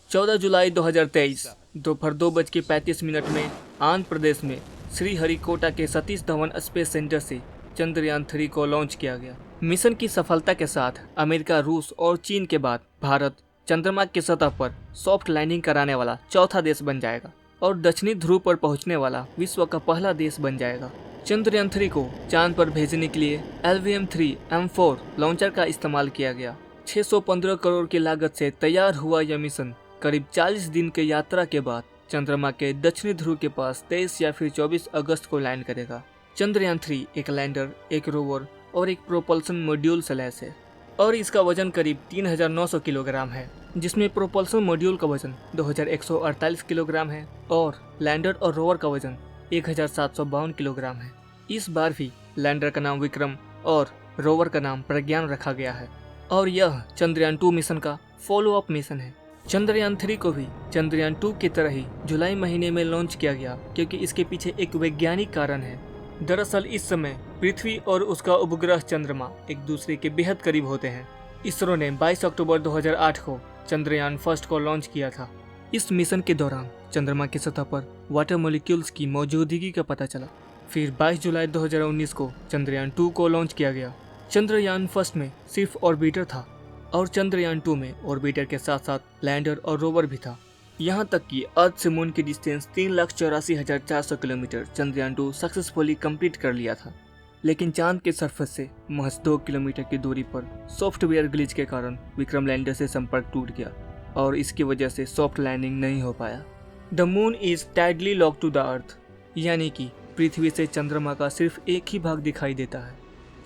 14 जुलाई 2023 दोपहर 2:35 में आंध्र प्रदेश में श्रीहरिकोटा के सतीश धवन स्पेस सेंटर से चंद्रयान 3 को लॉन्च किया गया। मिशन की सफलता के साथ अमेरिका, रूस और चीन के बाद भारत चंद्रमा की सतह पर सॉफ्ट लैंडिंग कराने वाला चौथा देश बन जाएगा और दक्षिणी ध्रुव पर पहुंचने वाला विश्व का पहला देश बन जाएगा। चंद्रयान 3 को चांद पर भेजने के लिए LVM-3M4 लॉन्चर का इस्तेमाल किया गया। 615 करोड़ की लागत से तैयार हुआ यह मिशन करीब 40 दिन के यात्रा के बाद चंद्रमा के दक्षिणी ध्रुव के पास 23 या फिर 24 अगस्त को लैंड करेगा। चंद्रयान 3 एक लैंडर, एक रोवर और एक प्रोपल्सन मॉड्यूल से लैस है और इसका वजन करीब 3900 किलोग्राम है, जिसमें प्रोपल्सन मॉड्यूल का वजन 2148 किलोग्राम है और लैंडर और रोवर का वजन 1752 किलोग्राम है। इस बार भी लैंडर का नाम विक्रम और रोवर का नाम प्रज्ञान रखा गया है और यह चंद्रयान 2 मिशन का फॉलोअप मिशन है। चंद्रयान 3 को भी चंद्रयान 2 की तरह ही जुलाई महीने में लॉन्च किया गया क्योंकि इसके पीछे एक वैज्ञानिक कारण है। दरअसल इस समय पृथ्वी और उसका उपग्रह चंद्रमा एक दूसरे के बेहद करीब होते हैं। इसरो ने 22 अक्टूबर 2008 को चंद्रयान फर्स्ट को लॉन्च किया था। इस मिशन के दौरान चंद्रमा की सतह पर वाटर मॉलिक्यूल्स की मौजूदगी का पता चला। फिर 22 जुलाई 2019 को चंद्रयान 2 को लॉन्च किया गया। चंद्रयान फर्स्ट में सिर्फ ऑर्बिटर था और चंद्रयान 2 में ऑर्बिटर के साथ साथ लैंडर और रोवर भी था। यहाँ तक कि अर्थ से मून की distance 3,84,400 kilometre Chandrayaan 2 successfully complete कर लिया था। लेकिन चांद के सरफेस से महज 2 किलोमीटर की दूरी पर सॉफ्टवेयर ग्लिच के कारण विक्रम लैंडर से संपर्क टूट गया और इसकी वजह से सॉफ्ट लैंडिंग नहीं हो पाया। The moon is tidally locked to the earth, यानी कि पृथ्वी से चंद्रमा का सिर्फ एक ही भाग दिखाई देता है।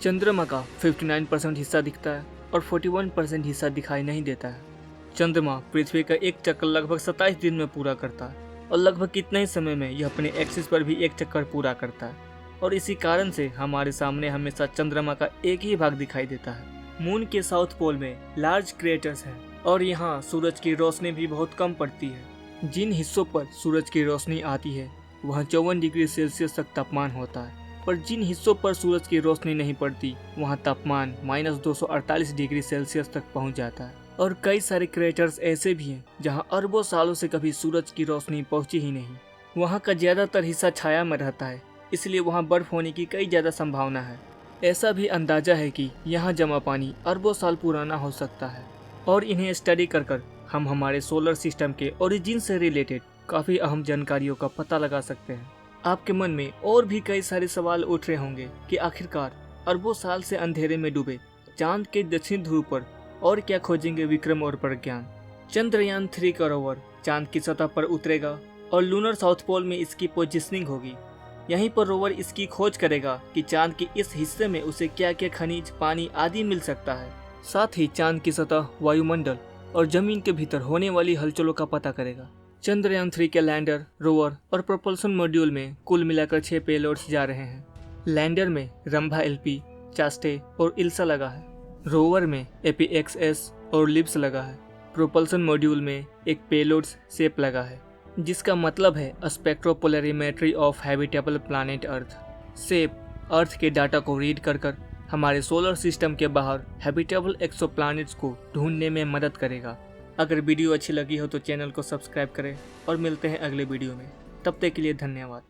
चंद्रमा का 59% हिस्सा दिखता है और 41% हिस्सा दिखाई नहीं देता है। चंद्रमा पृथ्वी का एक चक्कर लगभग 27 दिन में पूरा करता है और लगभग इतना ही समय में यह अपने एक्सिस पर भी एक चक्कर पूरा करता है और इसी कारण से हमारे सामने हमेशा चंद्रमा का एक ही भाग दिखाई देता है। मून के साउथ पोल में लार्ज क्रेटर्स हैं और यहाँ सूरज की रोशनी भी बहुत कम पड़ती है। जिन हिस्सों पर सूरज की रोशनी आती है वहाँ 54 डिग्री सेल्सियस तक तापमान होता है, पर जिन हिस्सों पर सूरज की रोशनी नहीं पड़ती वहाँ तापमान -248 डिग्री सेल्सियस तक पहुँच जाता है। और कई सारे क्रेटर्स ऐसे भी हैं जहाँ अरबों सालों से कभी सूरज की रोशनी पहुँची ही नहीं। वहाँ का ज़्यादातर हिस्सा छाया में रहता है, इसलिए वहाँ बर्फ होने की कई ज़्यादा संभावना है। ऐसा भी अंदाजा है कि यहाँ जमा पानी अरबों साल पुराना हो सकता है और इन्हें स्टडी कर हम हमारे सोलर सिस्टम के ओरिजिन से रिलेटेड काफ़ी अहम जानकारियों का पता लगा सकते हैं। आपके मन में और भी कई सारे सवाल उठ रहे होंगे कि आखिरकार अरबों साल से अंधेरे में डूबे चांद के दक्षिण ध्रुव पर और क्या खोजेंगे विक्रम और प्रज्ञान। चंद्रयान 3 का रोवर चांद की सतह पर उतरेगा और लूनर साउथ पोल में इसकी पोजीशनिंग होगी। यहीं पर रोवर इसकी खोज करेगा कि चांद के इस हिस्से में उसे क्या क्या खनिज, पानी आदि मिल सकता है। साथ ही चांद की सतह, वायुमंडल और जमीन के भीतर होने वाली हलचलों का पता करेगा। चंद्रयान 3 के लैंडर, रोवर और प्रोपल्सन मॉड्यूल में कुल मिलाकर 6 पेलोड्स जा रहे हैं। लैंडर में रंभा LP, चास्टे और इल्सा लगा है। रोवर में APXS और लिब्स लगा है। प्रोपल्सन मॉड्यूल में एक पेलोड्स सेप लगा है, जिसका मतलब है स्पेक्ट्रोपोलरिमेट्री ऑफ हैबिटेबल प्लैनेट अर्थ। सेप अर्थ के डाटा को रीड कर हमारे सोलर सिस्टम के बाहर हैबिटेबल एक्सोप्लैनेट्स को ढूंढने में मदद करेगा। अगर वीडियो अच्छी लगी हो तो चैनल को सब्सक्राइब करें और मिलते हैं अगले वीडियो में। तब तक के लिए धन्यवाद।